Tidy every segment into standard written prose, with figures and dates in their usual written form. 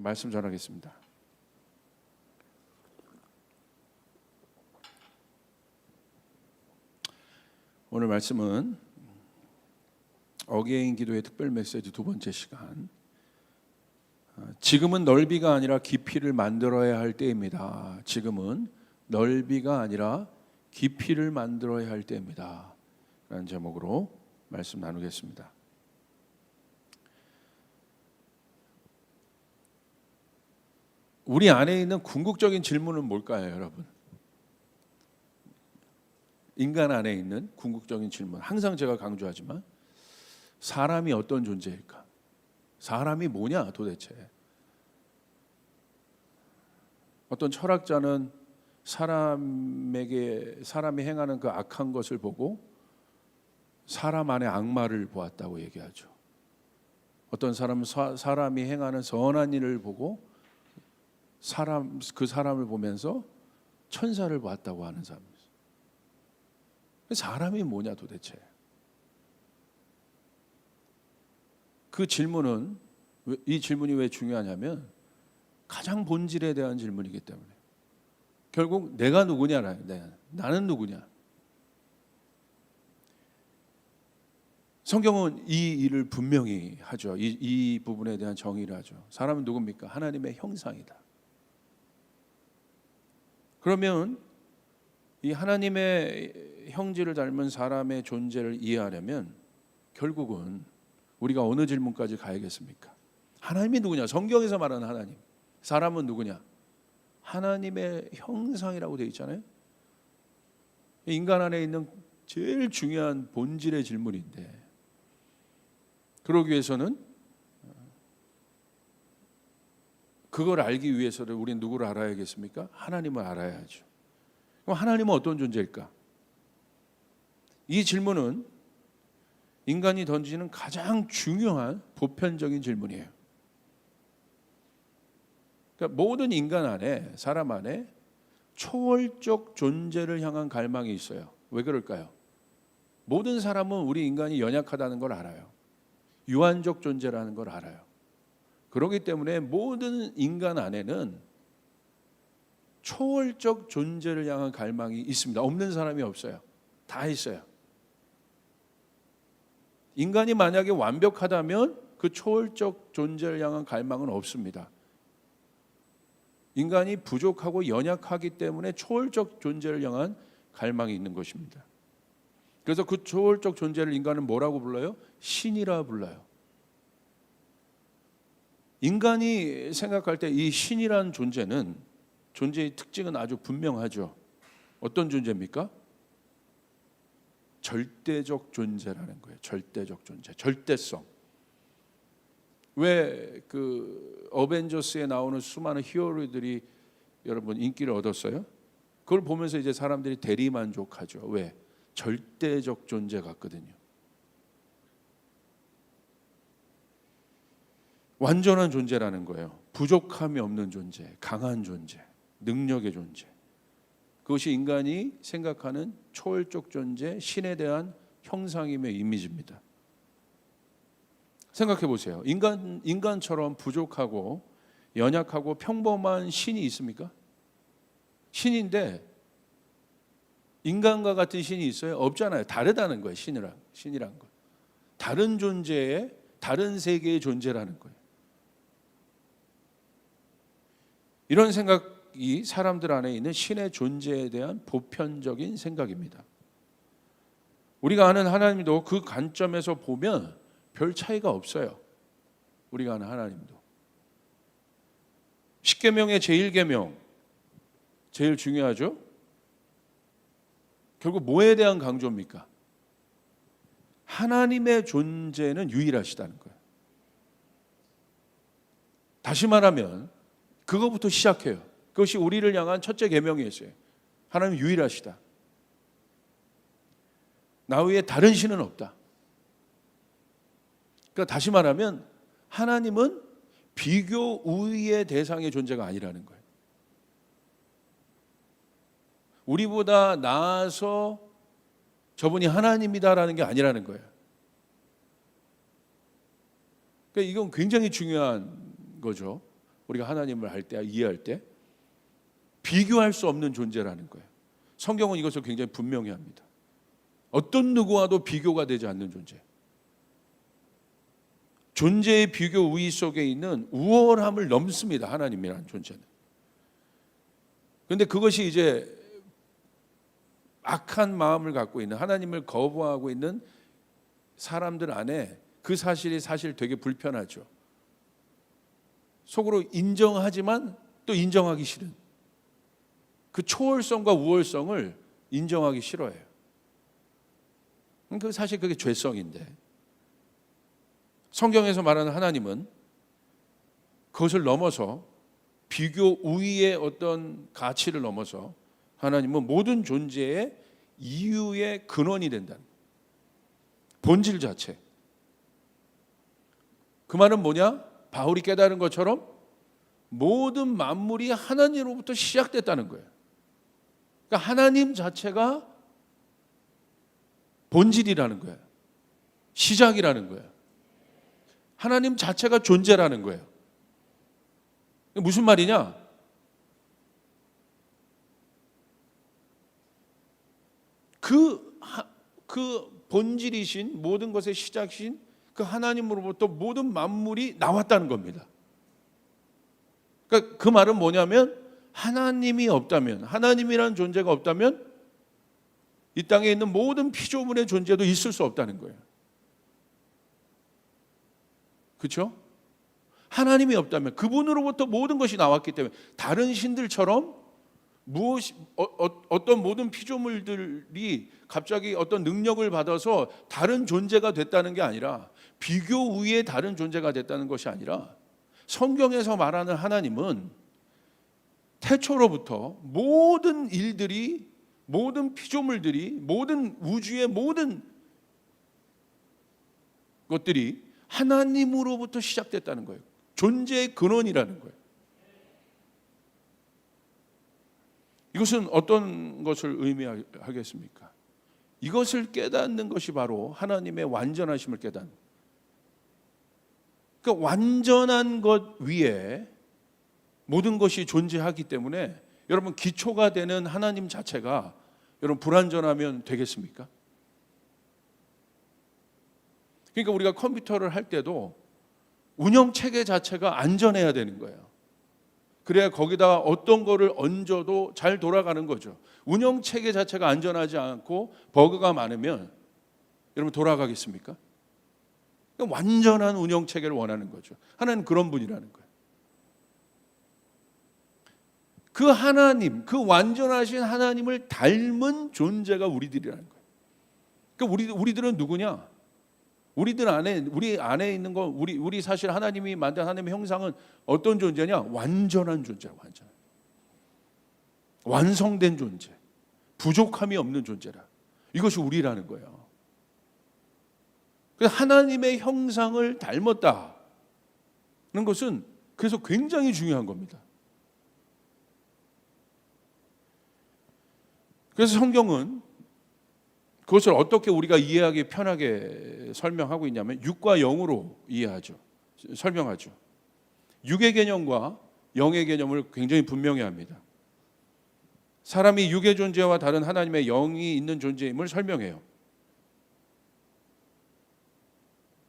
말씀 전하겠습니다. 오늘 말씀은 어게인 기도의 특별 메시지 두 번째 시간, 지금은 넓이가 아니라 깊이를 만들어야 할 때입니다. 지금은 넓이가 아니라 깊이를 만들어야 할 때입니다 라는 제목으로 말씀 나누겠습니다. 우리 안에 있는 궁극적인 질문은 뭘까요, 여러분? 인간 안에 있는 궁극적인 질문, 항상 제가 강조하지만 사람이 어떤 존재일까? 사람이 뭐냐 도대체? 어떤 철학자는 사람이 행하는 그 악한 것을 보고 사람 안에 악마를 보았다고 얘기하죠. 어떤 사람은 사람이 행하는 선한 일을 보고 그 사람을 보면서 천사를 보았다고 하는 사람이 있어요. 사람이 뭐냐 도대체? 그 질문은, 이 질문이 왜 중요하냐면 가장 본질에 대한 질문이기 때문에, 결국 내가 누구냐, 나는 누구냐. 성경은 이 일을 분명히 하죠. 이 부분에 대한 정의를 하죠. 사람은 누굽니까? 하나님의 형상이다. 그러면 이 하나님의 형질을 닮은 사람의 존재를 이해하려면 결국은 우리가 어느 질문까지 가야겠습니까? 하나님이 누구냐? 성경에서 말하는 하나님. 사람은 누구냐? 하나님의 형상이라고 되어 있잖아요. 인간 안에 있는 제일 중요한 본질의 질문인데, 그러기 위해서는, 그걸 알기 위해서는 우리는 누구를 알아야겠습니까? 하나님을 알아야죠. 그럼 하나님은 어떤 존재일까? 이 질문은 인간이 던지는 가장 중요한 보편적인 질문이에요. 그러니까 모든 인간 안에, 사람 안에 초월적 존재를 향한 갈망이 있어요. 왜 그럴까요? 모든 사람은 우리 인간이 연약하다는 걸 알아요. 유한적 존재라는 걸 알아요. 그렇기 때문에 모든 인간 안에는 초월적 존재를 향한 갈망이 있습니다. 없는 사람이 없어요. 다 있어요. 인간이 만약에 완벽하다면 그 초월적 존재를 향한 갈망은 없습니다. 인간이 부족하고 연약하기 때문에 초월적 존재를 향한 갈망이 있는 것입니다. 그래서 그 초월적 존재를 인간은 뭐라고 불러요? 신이라 불러요. 인간이 생각할 때 이 신이라는 존재의 특징은 아주 분명하죠. 어떤 존재입니까? 절대적 존재라는 거예요. 절대적 존재, 절대성. 왜 그 어벤져스에 나오는 수많은 히어로들이 여러분 인기를 얻었어요? 그걸 보면서 이제 사람들이 대리만족하죠. 왜? 절대적 존재 같거든요. 완전한 존재라는 거예요. 부족함이 없는 존재, 강한 존재, 능력의 존재. 그것이 인간이 생각하는 초월적 존재, 신에 대한 형상이며 이미지입니다. 생각해 보세요. 인간처럼 부족하고 연약하고 평범한 신이 있습니까? 신인데 인간과 같은 신이 있어요? 없잖아요. 다르다는 거예요. 신이란 거. 다른 존재의, 다른 세계의 존재라는 거예요. 이런 생각이 사람들 안에 있는 신의 존재에 대한 보편적인 생각입니다. 우리가 아는 하나님도 그 관점에서 보면 별 차이가 없어요. 우리가 아는 하나님도. 십계명의 제1계명, 제일 중요하죠. 결국 뭐에 대한 강조입니까? 하나님의 존재는 유일하시다는 거예요. 다시 말하면 그거부터 시작해요. 그것이 우리를 향한 첫째 계명이었어요. 하나님 유일하시다. 나 외에 다른 신은 없다. 그러니까 다시 말하면 하나님은 비교 우위의 대상의 존재가 아니라는 거예요. 우리보다 나아서 저분이 하나님이다라는 게 아니라는 거예요. 그러니까 이건 굉장히 중요한 거죠. 우리가 하나님을 할 때, 이해할 때 비교할 수 없는 존재라는 거예요. 성경은 이것을 굉장히 분명히 합니다. 어떤 누구와도 비교가 되지 않는 존재. 존재의 비교 우위 속에 있는 우월함을 넘습니다. 하나님이라는 존재는. 그런데 그것이 이제 악한 마음을 갖고 있는, 하나님을 거부하고 있는 사람들 안에 그 사실이 사실 되게 불편하죠. 속으로 인정하지만 또 인정하기 싫은 그 초월성과 우월성을 인정하기 싫어해요. 사실 그게 죄성인데, 성경에서 말하는 하나님은 그것을 넘어서 비교 우위의 어떤 가치를 넘어서 하나님은 모든 존재의 이유의 근원이 된다는 본질 자체. 그 말은 뭐냐? 바울이 깨달은 것처럼 모든 만물이 하나님으로부터 시작됐다는 거예요. 그러니까 하나님 자체가 본질이라는 거예요. 시작이라는 거예요. 하나님 자체가 존재라는 거예요. 무슨 말이냐? 그 본질이신, 모든 것의 시작이신 그 하나님으로부터 모든 만물이 나왔다는 겁니다. 그러니까 그 말은 뭐냐면, 하나님이 없다면, 하나님이라는 존재가 없다면 이 땅에 있는 모든 피조물의 존재도 있을 수 없다는 거예요. 그렇죠? 하나님이 없다면, 그분으로부터 모든 것이 나왔기 때문에, 다른 신들처럼 어떤 모든 피조물들이 갑자기 어떤 능력을 받아서 다른 존재가 됐다는 게 아니라, 비교 우위의 다른 존재가 됐다는 것이 아니라, 성경에서 말하는 하나님은 태초로부터 모든 일들이, 모든 피조물들이, 모든 우주의 모든 것들이 하나님으로부터 시작됐다는 거예요. 존재의 근원이라는 거예요. 이것은 어떤 것을 의미하겠습니까? 이것을 깨닫는 것이 바로 하나님의 완전하심을 깨닫는. 그러니까 완전한 것 위에 모든 것이 존재하기 때문에, 여러분, 기초가 되는 하나님 자체가 여러분 불완전하면 되겠습니까? 그러니까 우리가 컴퓨터를 할 때도 운영 체계 자체가 안전해야 되는 거예요. 그래야 거기다 어떤 거를 얹어도 잘 돌아가는 거죠. 운영 체계 자체가 안전하지 않고 버그가 많으면 여러분 돌아가겠습니까? 그러니까 완전한 운영 체계를 원하는 거죠. 하나님은 그런 분이라는 거예요. 그 하나님, 그 완전하신 하나님을 닮은 존재가 우리들이라는 거예요. 그러니까 우리들은 누구냐? 우리 안에 있는 거, 우리 사실 하나님이 만든 하나님의 형상은 어떤 존재냐? 완전한 존재야, 완성된 존재, 부족함이 없는 존재라. 이것이 우리라는 거예요. 그래서 하나님의 형상을 닮았다는 것은 그래서 굉장히 중요한 겁니다. 그래서 성경은 그것을 어떻게 우리가 이해하기 편하게 설명하고 있냐면, 육과 영으로 이해하죠. 설명하죠. 육의 개념과 영의 개념을 굉장히 분명히 합니다. 사람이 육의 존재와 다른 하나님의 영이 있는 존재임을 설명해요.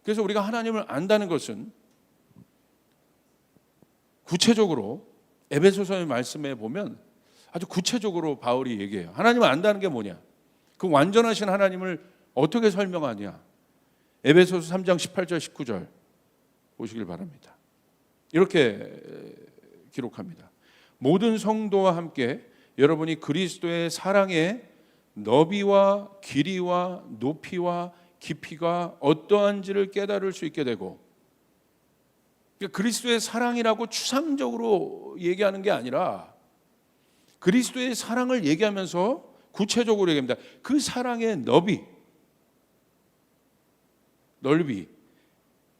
그래서 우리가 하나님을 안다는 것은 구체적으로 에베소서의 말씀에 보면 아주 구체적으로 바울이 얘기해요. 하나님을 안다는 게 뭐냐? 그 완전하신 하나님을 어떻게 설명하냐? 에베소서 3장 18절 19절 보시길 바랍니다. 이렇게 기록합니다. 모든 성도와 함께 여러분이 그리스도의 사랑의 너비와 길이와 높이와 깊이가 어떠한지를 깨달을 수 있게 되고, 그러니까 그리스도의 사랑이라고 추상적으로 얘기하는 게 아니라 그리스도의 사랑을 얘기하면서 구체적으로 얘기합니다. 그 사랑의 넓이,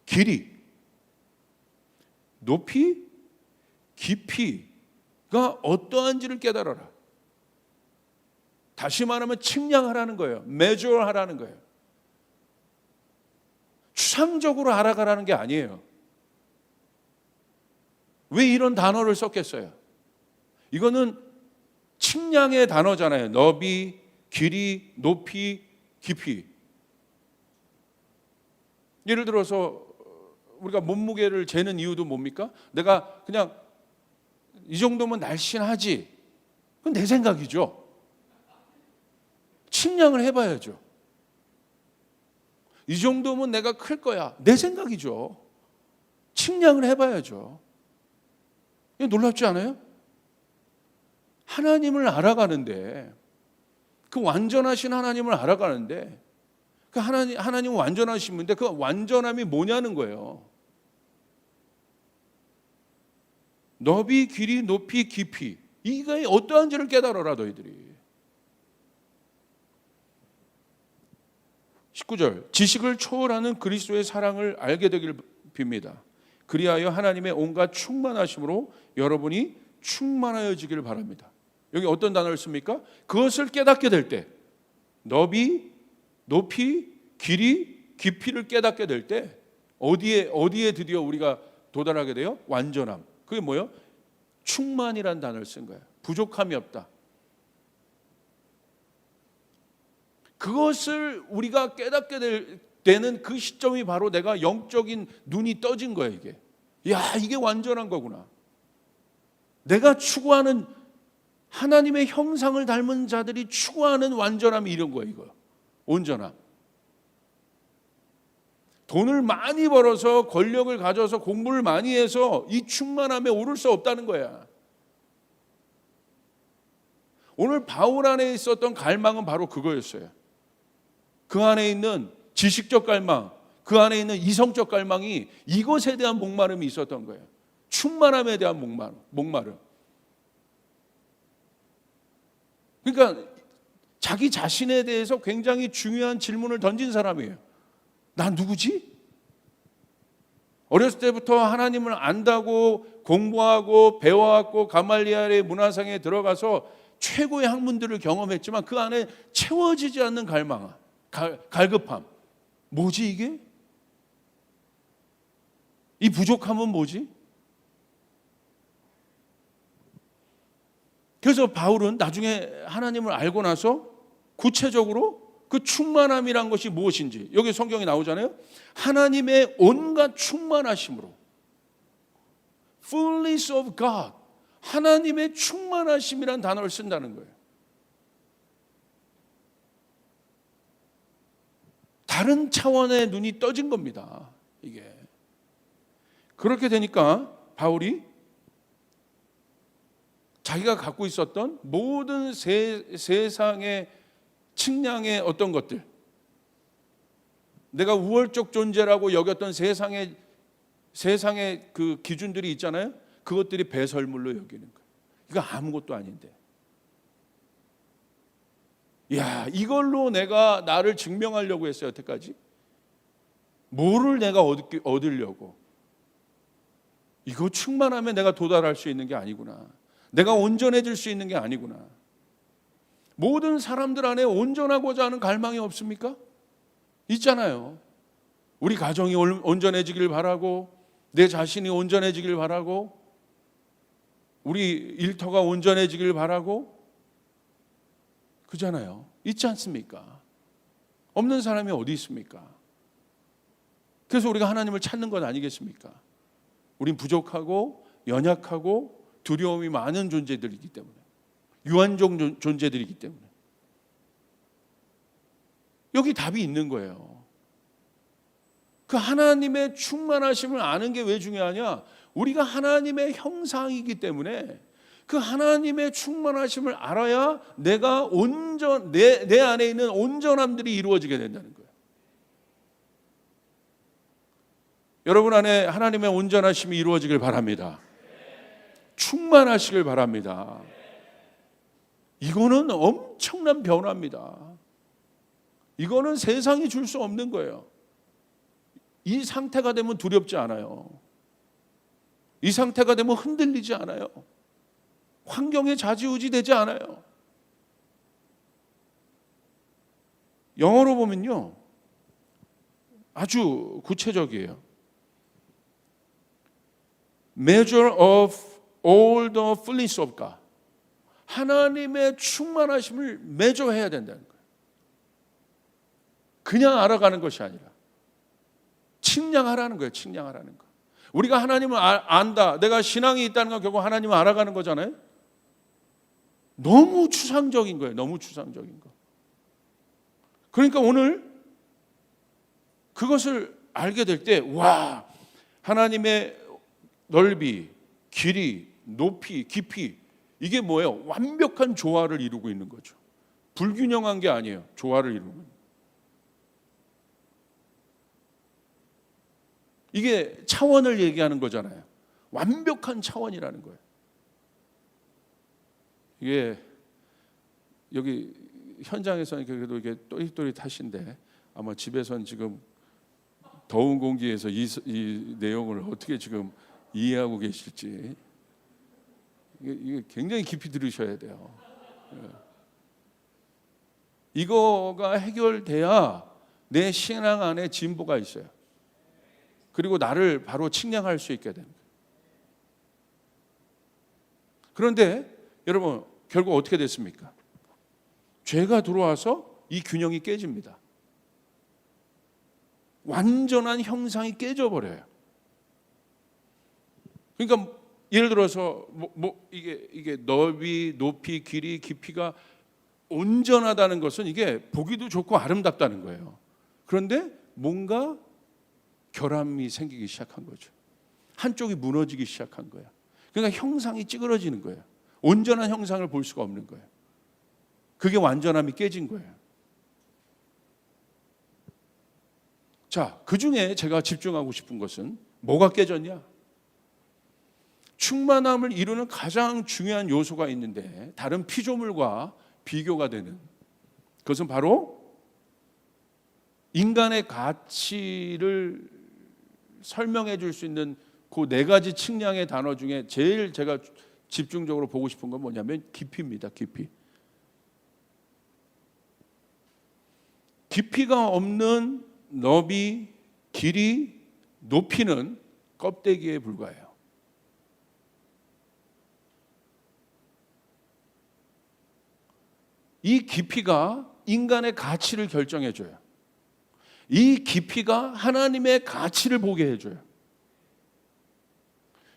길이, 높이, 깊이가 어떠한지를 깨달아라. 다시 말하면 측량하라는 거예요. measure하라는 거예요. 추상적으로 알아가라는 게 아니에요. 왜 이런 단어를 썼겠어요? 이거는 측량의 단어잖아요. 너비, 길이, 높이, 깊이. 예를 들어서 우리가 몸무게를 재는 이유도 뭡니까? 내가 그냥 이 정도면 날씬하지. 그건 내 생각이죠. 측량을 해봐야죠. 이 정도면 내가 클 거야. 내 생각이죠. 측량을 해봐야죠. 놀랍지 않아요? 하나님을 알아가는데, 그 완전하신 하나님을 알아가는데, 그 하나님은 완전하신 분인데 그 완전함이 뭐냐는 거예요. 너비, 길이, 높이, 깊이. 이게 어떠한지를 깨달아라 너희들이. 19절, 지식을 초월하는 그리스도의 사랑을 알게 되기를 빕니다. 그리하여 하나님의 온갖 충만하심으로 여러분이 충만하여지기를 바랍니다. 여기 어떤 단어를 씁니까? 그것을 깨닫게 될 때, 너비, 높이, 길이, 깊이를 깨닫게 될 때 어디에 드디어 우리가 도달하게 돼요? 완전함. 그게 뭐예요? 충만이라는 단어를 쓴 거예요. 부족함이 없다. 그것을 우리가 깨닫게 되는 그 시점이 바로 내가 영적인 눈이 떠진 거예요. 이게. 야, 이게 완전한 거구나. 내가 추구하는 하나님의 형상을 닮은 자들이 추구하는 완전함이 이런 거예요. 이거. 온전함. 돈을 많이 벌어서 권력을 가져서 공부를 많이 해서 이 충만함에 오를 수 없다는 거야. 오늘 바울 안에 있었던 갈망은 바로 그거였어요. 그 안에 있는 지식적 갈망, 그 안에 있는 이성적 갈망이 이것에 대한 목마름이 있었던 거예요. 충만함에 대한 목마름. 그러니까 자기 자신에 대해서 굉장히 중요한 질문을 던진 사람이에요. 난 누구지? 어렸을 때부터 하나님을 안다고 공부하고 배워왔고 가말리엘의 문화상에 들어가서 최고의 학문들을 경험했지만 그 안에 채워지지 않는 갈급함. 뭐지 이게? 이 부족함은 뭐지? 그래서 바울은 나중에 하나님을 알고 나서 구체적으로 그 충만함이란 것이 무엇인지 여기 성경에 나오잖아요. 하나님의 온갖 충만하심으로, fullness of God, 하나님의 충만하심이란 단어를 쓴다는 거예요. 다른 차원의 눈이 떠진 겁니다. 이게 그렇게 되니까 바울이 자기가 갖고 있었던 모든 세상의 측량의 어떤 것들, 내가 우월적 존재라고 여겼던 세상의 그 기준들이 있잖아요. 그것들이 배설물로 여기는 거예요. 이거 아무것도 아닌데. 야, 이걸로 내가 나를 증명하려고 했어요. 여태까지. 뭐를 내가 얻으려고. 이거 충만하면 내가 도달할 수 있는 게 아니구나. 내가 온전해질 수 있는 게 아니구나. 모든 사람들 안에 온전하고자 하는 갈망이 없습니까? 있잖아요. 우리 가정이 온전해지길 바라고, 내 자신이 온전해지길 바라고, 우리 일터가 온전해지길 바라고, 그잖아요. 있지 않습니까? 없는 사람이 어디 있습니까? 그래서 우리가 하나님을 찾는 것 아니겠습니까? 우린 부족하고 연약하고 두려움이 많은 존재들이기 때문에, 유한종 존재들이기 때문에 여기 답이 있는 거예요. 그 하나님의 충만하심을 아는 게 왜 중요하냐? 우리가 하나님의 형상이기 때문에 그 하나님의 충만하심을 알아야 내가 내 안에 있는 온전함들이 이루어지게 된다는 거예요. 여러분 안에 하나님의 온전하심이 이루어지길 바랍니다. 충만하시길 바랍니다. 이거는 엄청난 변화입니다. 이거는 세상이 줄 수 없는 거예요. 이 상태가 되면 두렵지 않아요. 이 상태가 되면 흔들리지 않아요. 환경에 좌지우지 되지 않아요. 영어로 보면요, 아주 구체적이에요. measure of all the fullness of God. 하나님의 충만하심을 매조해야 된다는 거예요. 그냥 알아가는 것이 아니라 측량하라는 거예요. 측량하라는 거. 우리가 하나님을 안다, 내가 신앙이 있다는 건 결국 하나님을 알아가는 거잖아요. 너무 추상적인 거예요. 너무 추상적인 거. 그러니까 오늘 그것을 알게 될 때, 와, 하나님의 넓이, 길이, 높이, 깊이, 이게 뭐예요? 완벽한 조화를 이루고 있는 거죠. 불균형한 게 아니에요. 조화를 이루고 있는 거예요. 이게 차원을 얘기하는 거잖아요. 완벽한 차원이라는 거예요. 이게 여기 현장에서는 그래도 이게 또릿또릿하신데 아마 집에서는 지금 더운 공기에서 이 내용을 어떻게 지금 이해하고 계실지 이게 굉장히 깊이 들으셔야 돼요. 이거가 해결돼야 내 신앙 안에 진보가 있어요. 그리고 나를 바로 측량할 수 있게 되는 거예요. 그런데 여러분 결국 어떻게 됐습니까? 죄가 들어와서 이 균형이 깨집니다. 완전한 형상이 깨져버려요. 그러니까 예를 들어서 이게 넓이, 높이, 길이, 깊이가 온전하다는 것은 이게 보기도 좋고 아름답다는 거예요. 그런데 뭔가 결함이 생기기 시작한 거죠. 한쪽이 무너지기 시작한 거예요. 그러니까 형상이 찌그러지는 거예요. 온전한 형상을 볼 수가 없는 거예요. 그게 완전함이 깨진 거예요. 자, 그 중에 제가 집중하고 싶은 것은 뭐가 깨졌냐? 충만함을 이루는 가장 중요한 요소가 있는데 다른 피조물과 비교가 되는 그것은 바로 인간의 가치를 설명해 줄 수 있는 그 네 가지 측량의 단어 중에 제일 제가 집중적으로 보고 싶은 건 뭐냐면 깊이입니다. 깊이. 깊이가 없는 너비, 길이, 높이는 껍데기에 불과해요. 이 깊이가 인간의 가치를 결정해줘요. 이 깊이가 하나님의 가치를 보게 해줘요.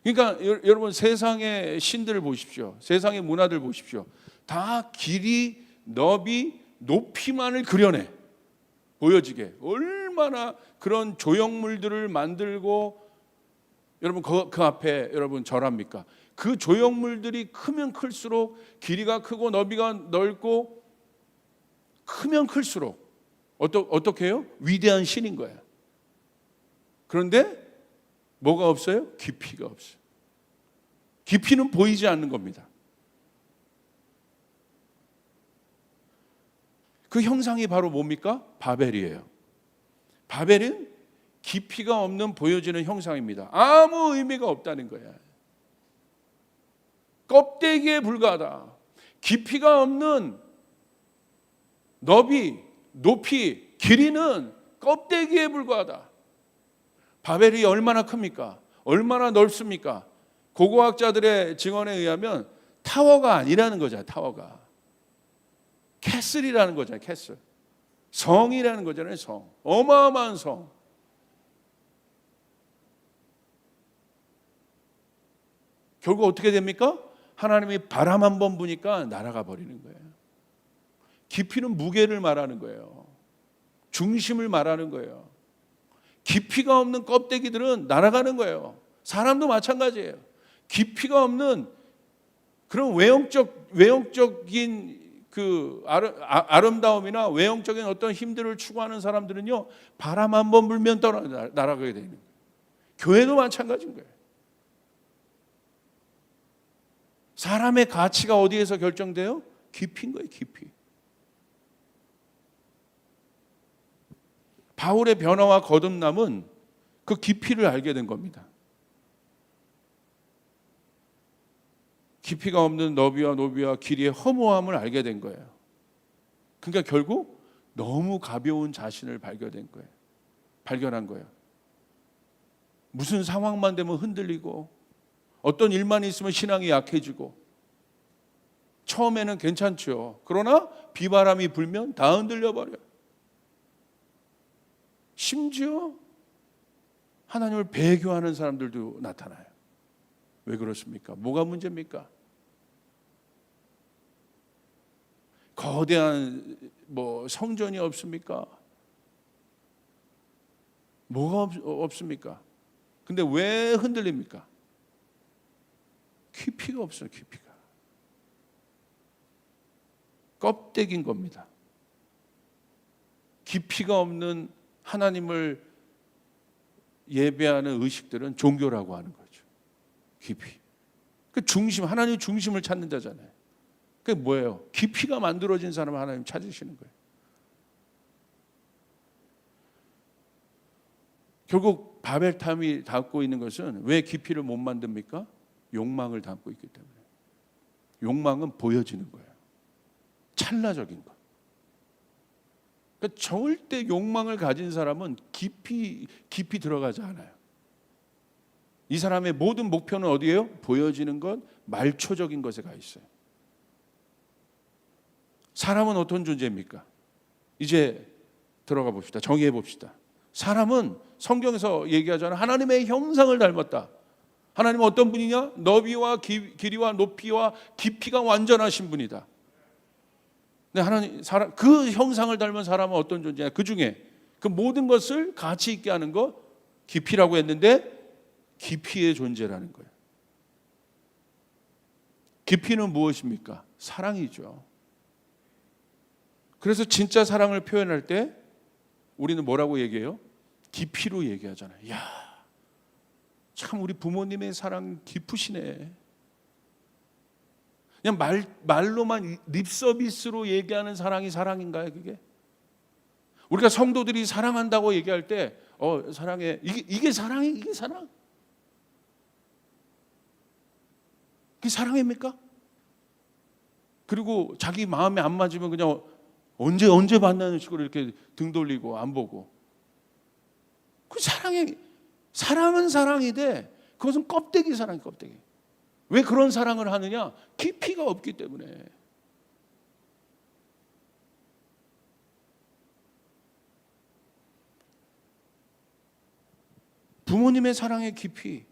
그러니까 여러분 세상의 신들을 보십시오. 세상의 문화들 보십시오. 다 길이, 너비, 높이만을 그려내. 보여지게. 얼마나 그런 조형물들을 만들고 여러분 그 앞에 여러분 절합니까? 그 조형물들이 크면 클수록 길이가 크고 너비가 넓고 크면 클수록 어떻게 해요? 위대한 신인 거야. 그런데 뭐가 없어요? 깊이가 없어요. 깊이는 보이지 않는 겁니다. 그 형상이 바로 뭡니까? 바벨이에요. 바벨은 깊이가 없는 보여지는 형상입니다. 아무 의미가 없다는 거야. 껍데기에 불과하다. 깊이가 없는 너비, 높이, 길이는 껍데기에 불과하다. 바벨이 얼마나 큽니까? 얼마나 넓습니까? 고고학자들의 증언에 의하면 타워가 아니라는 거잖아요. 타워가. 캐슬이라는 거잖아요. 캐슬. 성이라는 거잖아요. 성. 어마어마한 성. 결국 어떻게 됩니까? 하나님이 바람 한 번 부니까 날아가 버리는 거예요. 깊이는 무게를 말하는 거예요. 중심을 말하는 거예요. 깊이가 없는 껍데기들은 날아가는 거예요. 사람도 마찬가지예요. 깊이가 없는 그런 외형적인 그 아름다움이나 외형적인 어떤 힘들을 추구하는 사람들은요, 바람 한 번 불면 날아가게 되는 거예요. 교회도 마찬가지인 거예요. 사람의 가치가 어디에서 결정돼요? 깊이인 거예요. 깊이. 바울의 변화와 거듭남은 그 깊이를 알게 된 겁니다. 깊이가 없는 너비와 노비와 길이의 허무함을 알게 된 거예요. 그러니까 결국 너무 가벼운 자신을 발견한 거예요. 무슨 상황만 되면 흔들리고 어떤 일만 있으면 신앙이 약해지고 처음에는 괜찮죠. 그러나 비바람이 불면 다 흔들려 버려요. 심지어 하나님을 배교하는 사람들도 나타나요. 왜 그렇습니까? 뭐가 문제입니까? 거대한 성전이 없습니까? 뭐가 없습니까? 근데 왜 흔들립니까? 깊이가 없어요. 깊이가. 껍데기인 겁니다. 깊이가 없는 하나님을 예배하는 의식들은 종교라고 하는 거죠. 깊이. 그 중심, 하나님의 중심을 찾는 자잖아요. 그게 뭐예요? 깊이가 만들어진 사람을 하나님 찾으시는 거예요. 결국 바벨탑이 담고 있는 것은 왜 깊이를 못 만듭니까? 욕망을 담고 있기 때문에. 욕망은 보여지는 거예요. 찰나적인 것. 그러니까 절대 욕망을 가진 사람은 깊이 들어가지 않아요. 이 사람의 모든 목표는 어디예요? 보여지는 것, 말초적인 것에 가 있어요. 사람은 어떤 존재입니까? 이제 들어가 봅시다. 정의해 봅시다. 사람은 성경에서 얘기하잖아요. 하나님의 형상을 닮았다. 하나님은 어떤 분이냐? 너비와 길이와 높이와 깊이가 완전하신 분이다. 근데 하나님, 그 형상을 닮은 사람은 어떤 존재냐? 그 중에 그 모든 것을 가치 있게 하는 것, 깊이라고 했는데 깊이의 존재라는 거예요. 깊이는 무엇입니까? 사랑이죠. 그래서 진짜 사랑을 표현할 때 우리는 뭐라고 얘기해요? 깊이로 얘기하잖아요. 야, 참 우리 부모님의 사랑 깊으시네. 그냥 말로만 립서비스로 얘기하는 사랑이 사랑인가요, 그게? 우리가 성도들이 사랑한다고 얘기할 때 사랑해. 이게 사랑이 이게 사랑? 그게 사랑입니까? 그리고 자기 마음에 안 맞으면 그냥 언제 만나는 식으로 이렇게 등 돌리고 안 보고. 그 사랑은 사랑이되 그것은 껍데기 사랑이 껍데기. 왜 그런 사랑을 하느냐? 깊이가 없기 때문에. 부모님의 사랑의 깊이,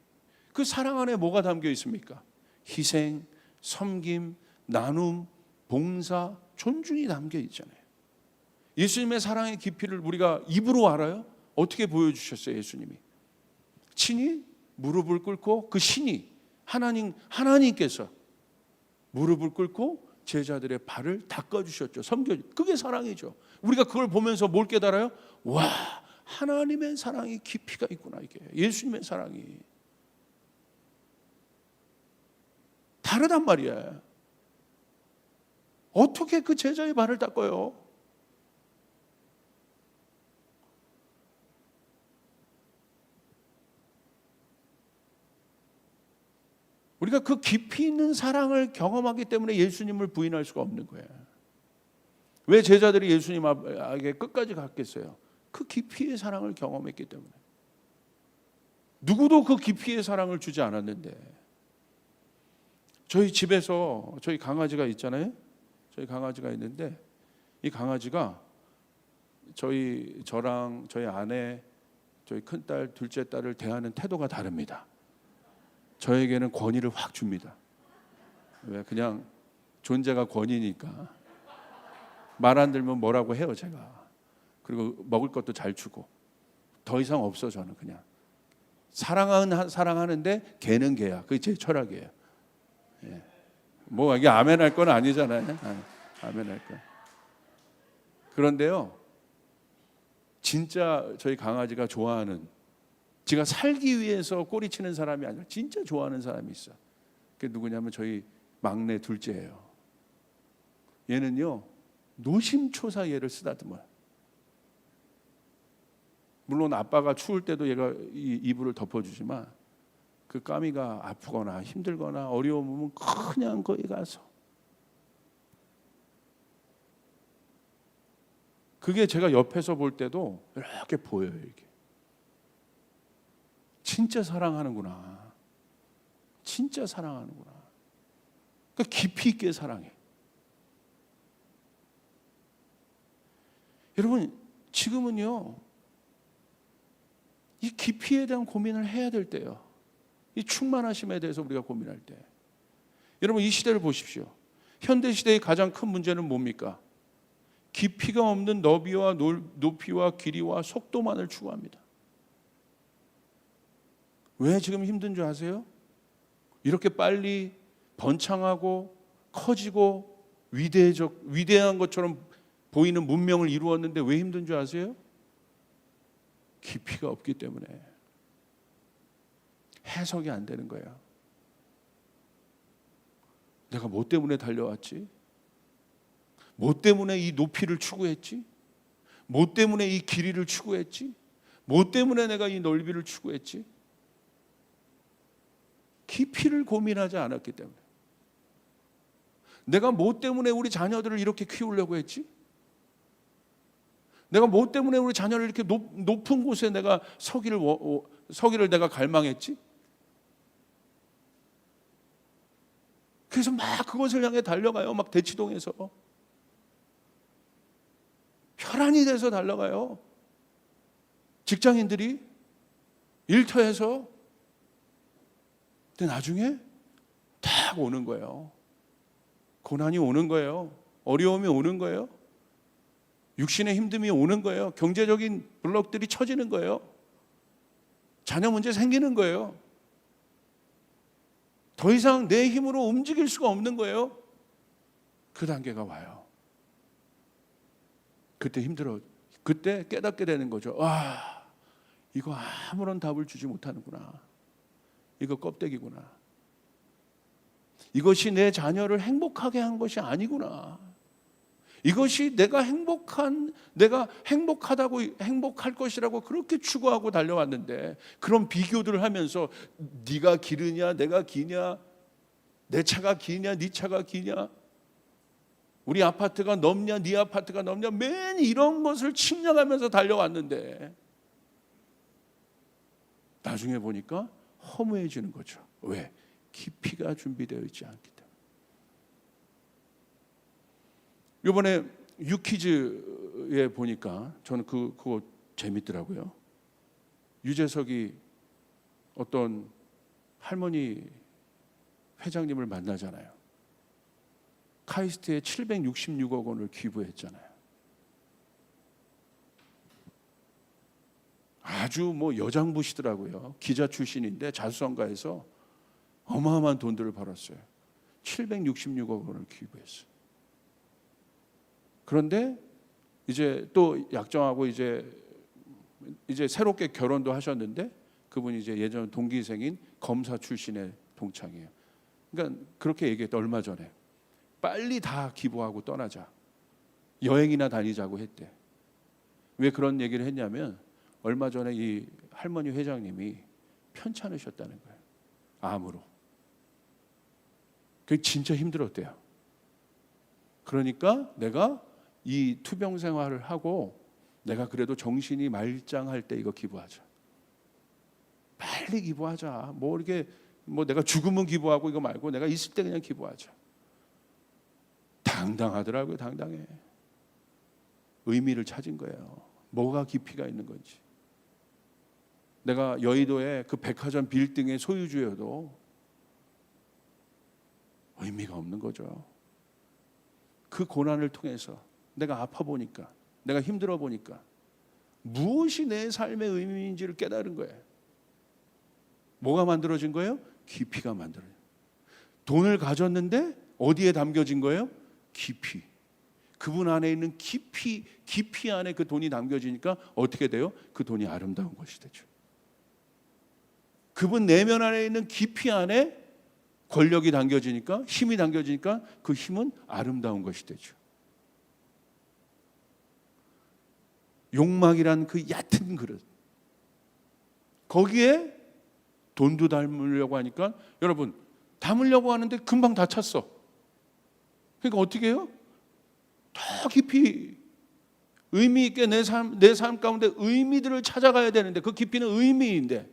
그 사랑 안에 뭐가 담겨 있습니까? 희생, 섬김, 나눔, 봉사, 존중이 담겨 있잖아요. 예수님의 사랑의 깊이를 우리가 입으로 알아요? 어떻게 보여주셨어요, 예수님이? 친히 무릎을 꿇고 그 신이 하나님께서 무릎을 꿇고 제자들의 발을 닦아주셨죠. 그게 사랑이죠. 우리가 그걸 보면서 뭘 깨달아요? 와, 하나님의 사랑이 깊이가 있구나. 이게 예수님의 사랑이 다르단 말이야. 어떻게 그 제자의 발을 닦아요? 우리가 그 깊이 있는 사랑을 경험하기 때문에 예수님을 부인할 수가 없는 거예요. 왜 제자들이 예수님에게 끝까지 갔겠어요? 그 깊이의 사랑을 경험했기 때문에. 누구도 그 깊이의 사랑을 주지 않았는데. 저희 집에서 저희 강아지가 있잖아요. 저희 강아지가 있는데 이 강아지가 저랑 저희 아내, 저희 큰딸, 둘째 딸을 대하는 태도가 다릅니다. 저에게는 권위를 확 줍니다. 왜? 그냥 존재가 권위니까. 말 안 들면 뭐라고 해요, 제가. 그리고 먹을 것도 잘 주고. 더 이상 없어, 저는 그냥. 사랑하는데 개는 개야. 그게 제 철학이에요. 예. 뭐 이게 아멘 할 건 아니잖아요. 아멘 할 건. 그런데요, 진짜 저희 강아지가 좋아하는, 제가 살기 위해서 꼬리치는 사람이 아니라 진짜 좋아하는 사람이 있어. 그게 누구냐면 저희 막내 둘째예요. 얘는요, 노심초사 얘를 쓰다듬어요. 물론 아빠가 추울 때도 얘가 이 이불을 덮어주지만 그 까미가 아프거나 힘들거나 어려우면 그냥 거기 가서, 그게 제가 옆에서 볼 때도 이렇게 보여요. 이게 진짜 사랑하는구나. 진짜 사랑하는구나. 그러니까 깊이 있게 사랑해. 여러분, 지금은요, 이 깊이에 대한 고민을 해야 될 때요. 이 충만하심에 대해서 우리가 고민할 때. 여러분, 이 시대를 보십시오. 현대 시대의 가장 큰 문제는 뭡니까? 깊이가 없는 너비와 높이와 길이와 속도만을 추구합니다. 왜 지금 힘든 줄 아세요? 이렇게 빨리 번창하고 커지고 위대한 것처럼 보이는 문명을 이루었는데 왜 힘든 줄 아세요? 깊이가 없기 때문에. 해석이 안 되는 거예요. 내가 뭐 때문에 달려왔지? 뭐 때문에 이 높이를 추구했지? 뭐 때문에 이 길이를 추구했지? 뭐 때문에 내가 이 넓이를 추구했지? 깊이를 고민하지 않았기 때문에. 내가 뭐 때문에 우리 자녀들을 이렇게 키우려고 했지? 내가 뭐 때문에 우리 자녀를 이렇게 높은 곳에 내가 서기를 내가 갈망했지? 그래서 막 그것을 향해 달려가요. 막 대치동에서 혈안이 돼서 달려가요. 직장인들이 일터에서. 근데 나중에 딱 오는 거예요. 고난이 오는 거예요. 어려움이 오는 거예요. 육신의 힘듦이 오는 거예요. 경제적인 블록들이 처지는 거예요. 자녀 문제 생기는 거예요. 더 이상 내 힘으로 움직일 수가 없는 거예요. 그 단계가 와요. 그때 힘들어. 그때 깨닫게 되는 거죠. 아, 이거 아무런 답을 주지 못하는구나. 이거 껍데기구나. 이것이 내 자녀를 행복하게 한 것이 아니구나. 이것이 내가 행복하다고, 행복할 것이라고 그렇게 추구하고 달려왔는데, 그런 비교들을 하면서 네가 기르냐, 내가 기냐, 내 차가 기냐, 네 차가 기냐, 우리 아파트가 넓냐, 네 아파트가 넓냐, 맨 이런 것을 측량하면서 달려왔는데 나중에 보니까 허무해지는 거죠. 왜? 깊이가 준비되어 있지 않기 때문에. 이번에 유퀴즈에 보니까 저는 그거 재밌더라고요. 유재석이 어떤 할머니 회장님을 만나잖아요. 카이스트에 766억 원을 기부했잖아요. 아주 뭐 여장부시더라고요. 기자 출신인데 자수성가해서 어마어마한 돈들을 벌었어요. 766억 원을 기부했어요. 그런데 이제 또 약정하고 이제 새롭게 결혼도 하셨는데, 그분이 이제 예전 동기생인 검사 출신의 동창이에요. 그러니까 그렇게 얘기했다. 얼마 전에 빨리 다 기부하고 떠나자, 여행이나 다니자고 했대. 왜 그런 얘기를 했냐면, 얼마 전에 이 할머니 회장님이 편찮으셨다는 거예요. 암으로. 그게 진짜 힘들었대요. 그러니까 내가 이 투병 생활을 하고 내가 그래도 정신이 말짱할 때 이거 기부하자. 빨리 기부하자. 뭐 이렇게 뭐 내가 죽으면 기부하고 이거 말고 내가 있을 때 그냥 기부하자. 당당하더라고요. 당당해. 의미를 찾은 거예요. 뭐가 깊이가 있는 건지. 내가 여의도의 그 백화점 빌딩의 소유주여도 의미가 없는 거죠. 그 고난을 통해서 내가 아파 보니까, 내가 힘들어 보니까 무엇이 내 삶의 의미인지를 깨달은 거예요. 뭐가 만들어진 거예요? 깊이가 만들어진 거예요. 돈을 가졌는데 어디에 담겨진 거예요? 깊이. 그분 안에 있는 깊이 안에 그 돈이 담겨지니까 어떻게 돼요? 그 돈이 아름다운 것이 되죠. 그분 내면 안에 있는 깊이 안에 권력이 담겨지니까, 힘이 담겨지니까 그 힘은 아름다운 것이 되죠. 욕망이란 그 얕은 그릇, 거기에 돈도 담으려고 하니까, 여러분 담으려고 하는데 금방 다 찼어. 그러니까 어떻게 해요? 더 깊이 의미 있게 내 삶 가운데 의미들을 찾아가야 되는데, 그 깊이는 의미인데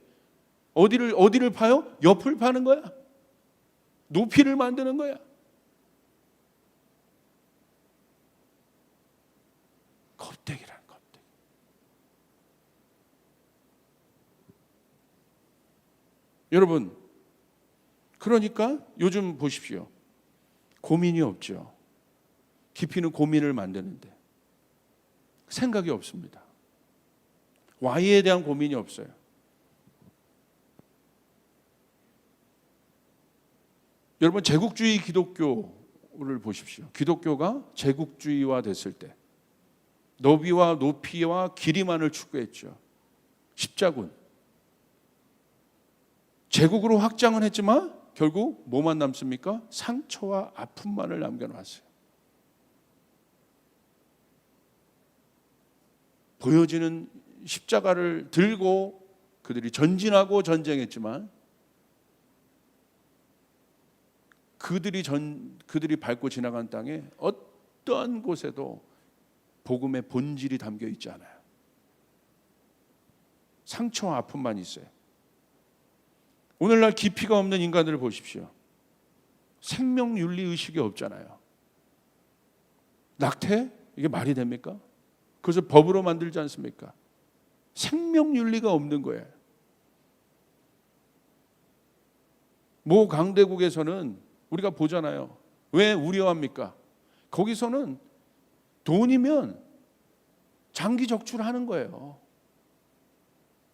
어디를 파요? 옆을 파는 거야. 높이를 만드는 거야. 겁대기라는 겁대기. 여러분, 그러니까 요즘 보십시오. 고민이 없죠. 깊이는 고민을 만드는데 생각이 없습니다. Y에 대한 고민이 없어요. 여러분, 제국주의 기독교를 보십시오. 기독교가 제국주의화 됐을 때 너비와 높이와 길이만을 추구했죠. 십자군. 제국으로 확장은 했지만 결국 뭐만 남습니까? 상처와 아픔만을 남겨놨어요. 보여지는 십자가를 들고 그들이 전진하고 전쟁했지만 그들이 밟고 지나간 땅에 어떠한 곳에도 복음의 본질이 담겨 있지 않아요. 상처와 아픔만 있어요. 오늘날 깊이가 없는 인간들을 보십시오. 생명윤리 의식이 없잖아요. 낙태? 이게 말이 됩니까? 그것을 법으로 만들지 않습니까? 생명윤리가 없는 거예요. 모 강대국에서는 우리가 보잖아요. 왜 우려합니까? 거기서는 돈이면 장기 적출하는 거예요.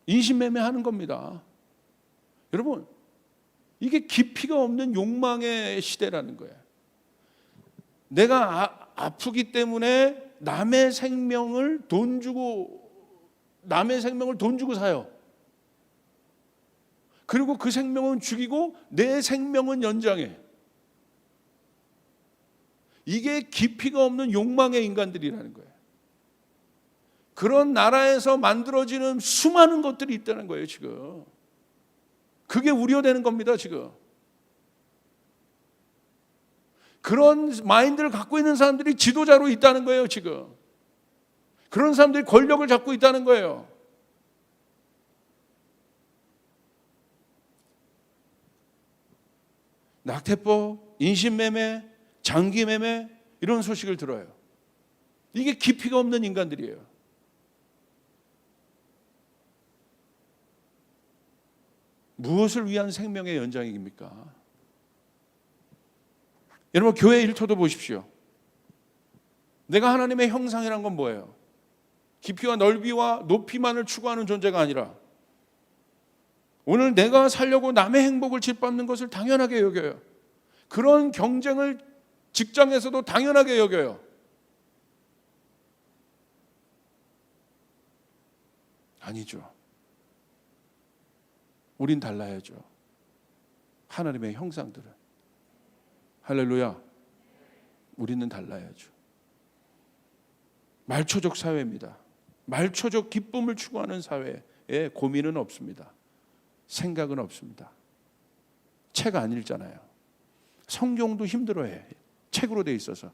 인신매매하는 겁니다. 여러분, 이게 깊이가 없는 욕망의 시대라는 거예요. 내가 아프기 때문에 남의 생명을 돈 주고 사요. 그리고 그 생명은 죽이고 내 생명은 연장해. 이게 깊이가 없는 욕망의 인간들이라는 거예요. 그런 나라에서 만들어지는 수많은 것들이 있다는 거예요, 지금. 그게 우려되는 겁니다, 지금. 그런 마인드를 갖고 있는 사람들이 지도자로 있다는 거예요, 지금. 그런 사람들이 권력을 잡고 있다는 거예요. 낙태법, 인신매매, 장기매매 이런 소식을 들어요. 이게 깊이가 없는 인간들이에요. 무엇을 위한 생명의 연장입니까? 여러분, 교회 일터도 보십시오. 내가 하나님의 형상이란 건 뭐예요? 깊이와 넓이와 높이만을 추구하는 존재가 아니라 오늘 내가 살려고 남의 행복을 짓밟는 것을 당연하게 여겨요. 그런 경쟁을 직장에서도 당연하게 여겨요. 아니죠. 우린 달라야죠. 하나님의 형상들은. 할렐루야. 우리는 달라야죠. 말초적 사회입니다. 말초적 기쁨을 추구하는 사회에 고민은 없습니다. 생각은 없습니다. 책 안 읽잖아요. 성경도 힘들어해. 책으로 돼 있어서.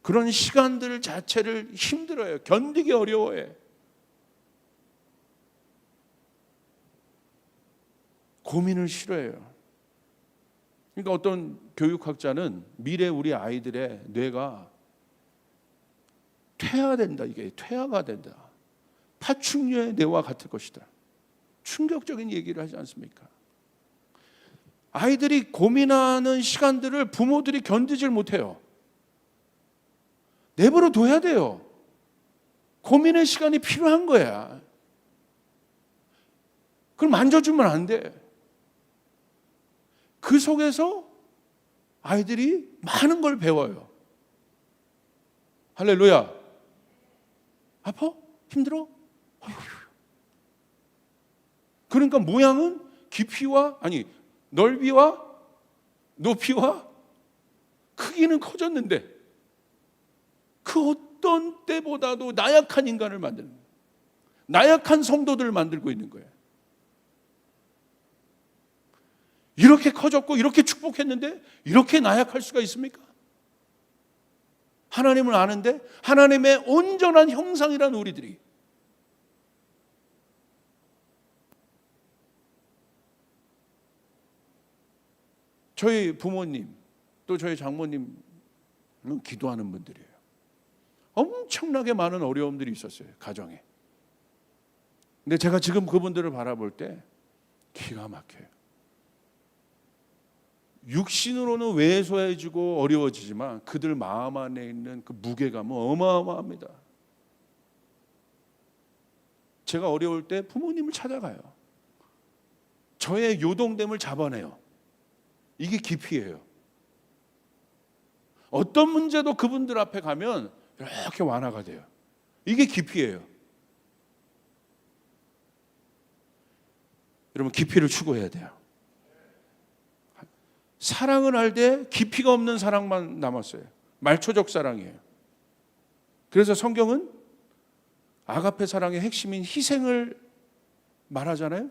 그런 시간들 자체를 힘들어요. 견디기 어려워해. 고민을 싫어해요. 그러니까 어떤 교육학자는 미래 우리 아이들의 뇌가 퇴화된다. 이게 퇴화가 된다. 파충류의 뇌와 같을 것이다. 충격적인 얘기를 하지 않습니까? 아이들이 고민하는 시간들을 부모들이 견디질 못해요. 내버려 둬야 돼요. 고민의 시간이 필요한 거야. 그걸 만져주면 안 돼. 그 속에서 아이들이 많은 걸 배워요. 할렐루야. 아파? 힘들어? 그러니까 모양은 넓이와 높이와 크기는 커졌는데 그 어떤 때보다도 나약한 인간을 만드는 거예요. 나약한 성도들을 만들고 있는 거예요. 이렇게 커졌고 이렇게 축복했는데 이렇게 나약할 수가 있습니까? 하나님을 아는데 하나님의 온전한 형상이란 우리들이 저희 부모님 또 저희 장모님은 기도하는 분들이에요. 엄청나게 많은 어려움들이 있었어요, 가정에. 근데 제가 지금 그분들을 바라볼 때 기가 막혀요. 육신으로는 왜소해지고 어려워지지만 그들 마음 안에 있는 그 무게감은 어마어마합니다. 제가 어려울 때 부모님을 찾아가요. 저의 요동됨을 잡아내요. 이게 깊이예요. 어떤 문제도 그분들 앞에 가면 이렇게 완화가 돼요. 이게 깊이예요. 여러분, 깊이를 추구해야 돼요. 사랑을 할 때 깊이가 없는 사랑만 남았어요. 말초적 사랑이에요. 그래서 성경은 아가페 사랑의 핵심인 희생을 말하잖아요.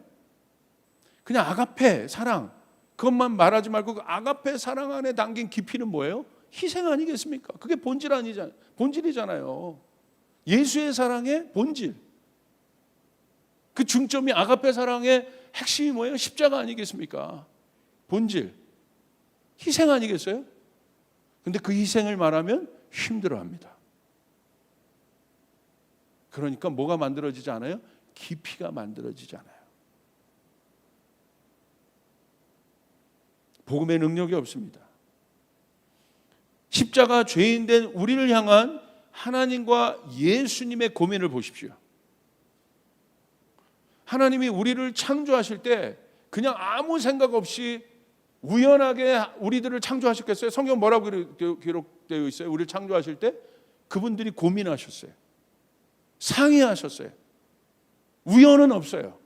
그냥 아가페 사랑 그것만 말하지 말고 그 아가페 사랑 안에 담긴 깊이는 뭐예요? 희생 아니겠습니까? 그게 본질이잖아요. 예수의 사랑의 본질. 그 중점이 아가페 사랑의 핵심이 뭐예요? 십자가 아니겠습니까? 본질. 희생 아니겠어요? 근데 그 희생을 말하면 힘들어합니다. 그러니까 뭐가 만들어지지 않아요? 깊이가 만들어지지 않아요. 복음의 능력이 없습니다. 십자가 죄인된 우리를 향한 하나님과 예수님의 고민을 보십시오. 하나님이 우리를 창조하실 때 그냥 아무 생각 없이 우연하게 우리들을 창조하셨겠어요? 성경 뭐라고 기록되어 있어요? 우리를 창조하실 때 그분들이 고민하셨어요. 상의하셨어요. 우연은 없어요.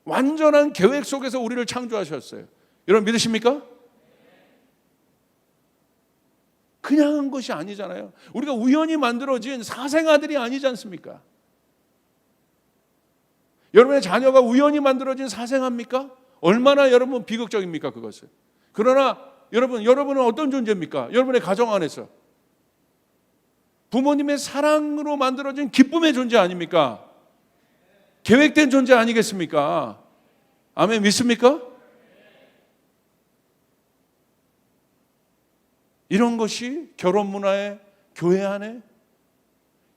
완전한 계획 속에서 우리를 창조하셨어요. 여러분 믿으십니까? 그냥 한 것이 아니잖아요. 우리가 우연히 만들어진 사생아들이 아니지 않습니까? 여러분의 자녀가 우연히 만들어진 사생아입니까? 얼마나 여러분 비극적입니까 그것은. 그러나 여러분은 어떤 존재입니까? 여러분의 가정 안에서 부모님의 사랑으로 만들어진 기쁨의 존재 아닙니까? 계획된 존재 아니겠습니까? 아멘 믿습니까? 이런 것이 결혼 문화에 교회 안에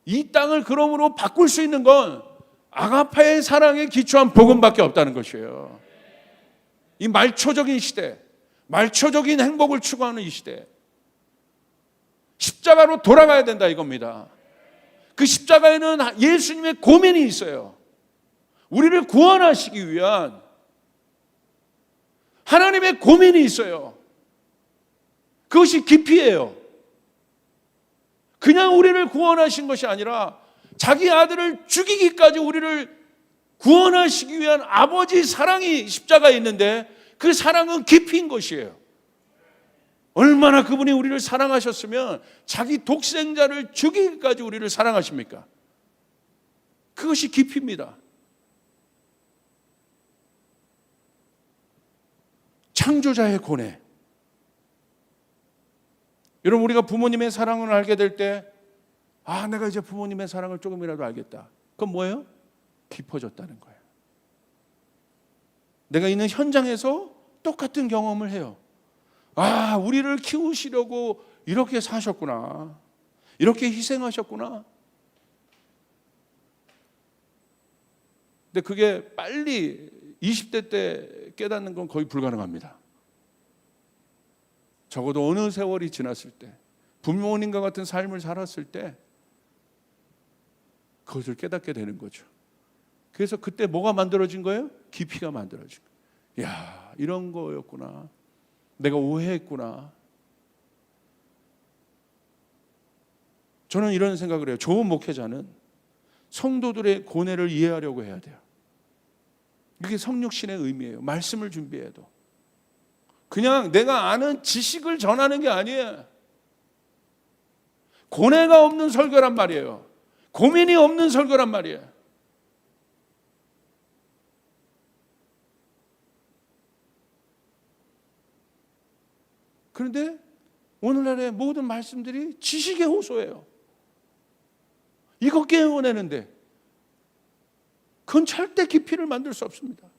이 땅을 그러므로 바꿀 수 있는 건 아가페의 사랑에 기초한 복음밖에 없다는 것이에요. 이 말초적인 시대, 말초적인 행복을 추구하는 이 시대, 십자가로 돌아가야 된다 이겁니다. 그 십자가에는 예수님의 고민이 있어요. 우리를 구원하시기 위한 하나님의 고민이 있어요. 그것이 깊이예요. 그냥 우리를 구원하신 것이 아니라 자기 아들을 죽이기까지 우리를 구원하시기 위한 아버지 사랑이 십자가에 있는데 그 사랑은 깊이인 것이에요. 얼마나 그분이 우리를 사랑하셨으면 자기 독생자를 죽이기까지 우리를 사랑하십니까? 그것이 깊이입니다. 창조자의 고뇌. 여러분 우리가 부모님의 사랑을 알게 될 때 내가 이제 부모님의 사랑을 조금이라도 알겠다. 그건 뭐예요? 깊어졌다는 거예요. 내가 있는 현장에서 똑같은 경험을 해요. 우리를 키우시려고 이렇게 사셨구나. 이렇게 희생하셨구나. 근데 그게 빨리 20대 때 깨닫는 건 거의 불가능합니다. 적어도 어느 세월이 지났을 때, 부모님과 같은 삶을 살았을 때 그것을 깨닫게 되는 거죠. 그래서 그때 뭐가 만들어진 거예요? 깊이가 만들어진 거예요. 야, 이런 거였구나. 내가 오해했구나. 저는 이런 생각을 해요. 좋은 목회자는 성도들의 고뇌를 이해하려고 해야 돼요. 이게 성육신의 의미예요. 말씀을 준비해도. 그냥 내가 아는 지식을 전하는 게 아니에요. 고뇌가 없는 설교란 말이에요. 고민이 없는 설교란 말이에요. 그런데 오늘날의 모든 말씀들이 지식의 호소예요. 이거 깨워내는데 그건 절대 깊이를 만들 수 없습니다.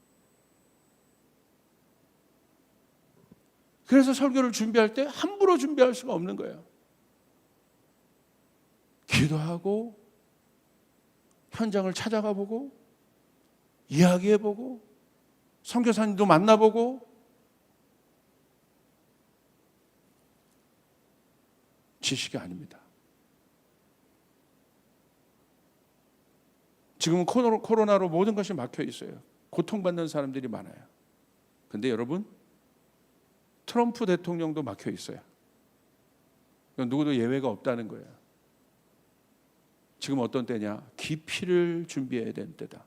그래서 설교를 준비할 때 함부로 준비할 수가 없는 거예요. 기도하고 현장을 찾아가 보고 이야기해 보고 선교사님도 만나보고 지식이 아닙니다. 지금은 코로나로 모든 것이 막혀 있어요. 고통받는 사람들이 많아요. 근데 여러분, 트럼프 대통령도 막혀 있어요. 누구도 예외가 없다는 거예요. 지금 어떤 때냐? 기피를 준비해야 되는 때다.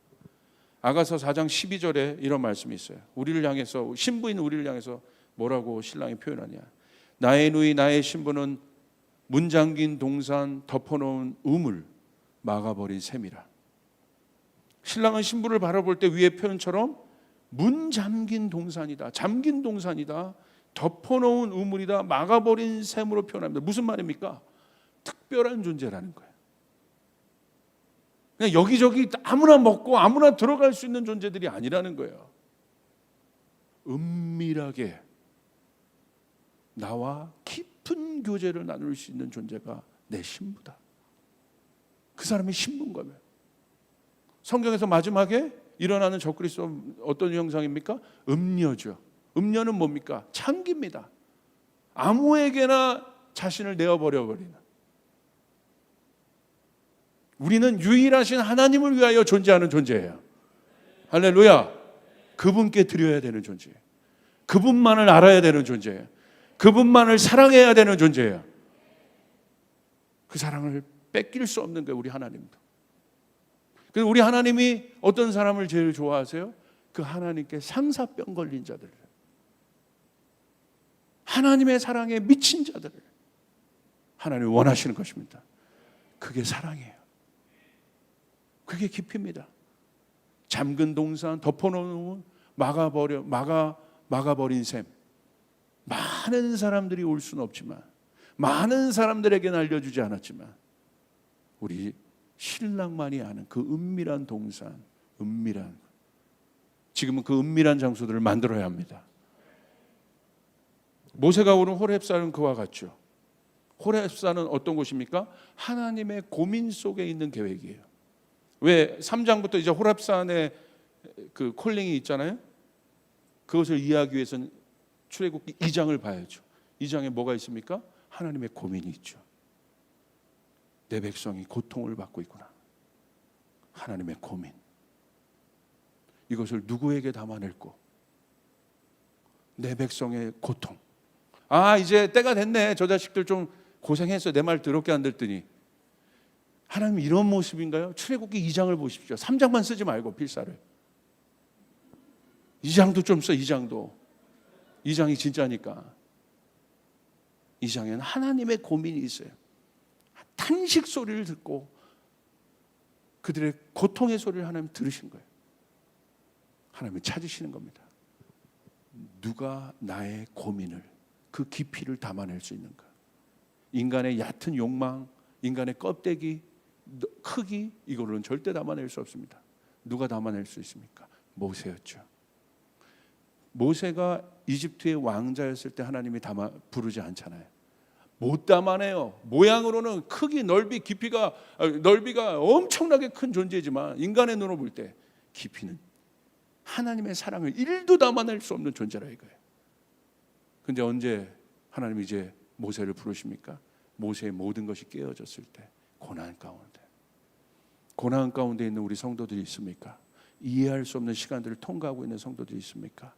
아가서 4장 12절에 이런 말씀이 있어요. 우리를 향해서, 신부인 우리를 향해서 뭐라고 신랑이 표현하냐? 나의 누이 나의 신부는 문 잠긴 동산 덮어놓은 우물 막아버린 셈이라. 신랑은 신부를 바라볼 때 위의 표현처럼 문 잠긴 동산이다, 잠긴 동산이다, 덮어놓은 우물이다, 막아버린 셈으로 표현합니다. 무슨 말입니까? 특별한 존재라는 거예요. 그냥 여기저기 아무나 먹고 아무나 들어갈 수 있는 존재들이 아니라는 거예요. 은밀하게 나와 깊은 교제를 나눌 수 있는 존재가 내 신부다. 그 사람이 신부인 거예요. 성경에서 마지막에 일어나는 적그리스도 어떤 형상입니까? 음녀죠. 음녀는 뭡니까? 창기입니다. 아무에게나 자신을 내어버려버리는. 우리는 유일하신 하나님을 위하여 존재하는 존재예요. 할렐루야. 그분께 드려야 되는 존재예요. 그분만을 알아야 되는 존재예요. 그분만을 사랑해야 되는 존재예요. 그 사랑을 뺏길 수 없는 거예요, 우리 하나님도. 그래서 우리 하나님이 어떤 사람을 제일 좋아하세요? 그 하나님께 상사병 걸린 자들, 하나님의 사랑에 미친 자들을 하나님이 원하시는 것입니다. 그게 사랑이에요. 그게 깊이입니다. 잠근 동산, 덮어놓은 막아버린 셈. 많은 사람들이 올 수는 없지만, 많은 사람들에게는 알려주지 않았지만, 우리 신랑만이 아는 그 은밀한 동산, 은밀한, 지금은 그 은밀한 장소들을 만들어야 합니다. 모세가 오른 호렙산은 그와 같죠. 호렙산은 어떤 곳입니까? 하나님의 고민 속에 있는 계획이에요. 왜 3장부터 이제 호렙산의 그 콜링이 있잖아요. 그것을 이해하기 위해서는 출애굽기 2장을 봐야죠. 2장에 뭐가 있습니까? 하나님의 고민이 있죠. 내 백성이 고통을 받고 있구나. 하나님의 고민. 이것을 누구에게 담아낼고, 내 백성의 고통. 아, 이제 때가 됐네. 저 자식들 좀 고생했어. 내 말 더럽게 안 듣더니. 하나님 이런 모습인가요? 출애굽기 2장을 보십시오. 3장만 쓰지 말고 필사를. 2장도 좀 써. 2장도. 2장이 진짜니까. 2장에는 하나님의 고민이 있어요. 탄식 소리를 듣고 그들의 고통의 소리를 하나님 들으신 거예요. 하나님이 찾으시는 겁니다. 누가 나의 고민을, 그 깊이를 담아낼 수 있는가? 인간의 얕은 욕망, 인간의 껍데기, 크기, 이거로는 절대 담아낼 수 없습니다. 누가 담아낼 수 있습니까? 모세였죠. 모세가 이집트의 왕자였을 때 하나님이 부르지 않잖아요. 못 담아내요. 모양으로는 크기, 넓이가 엄청나게 큰 존재지만 인간의 눈으로 볼 때 깊이는 하나님의 사랑을 1도 담아낼 수 없는 존재라 이거예요. 근데 언제 하나님이 이제 모세를 부르십니까? 모세의 모든 것이 깨어졌을 때, 고난 가운데 있는 우리 성도들이 있습니까? 이해할 수 없는 시간들을 통과하고 있는 성도들이 있습니까?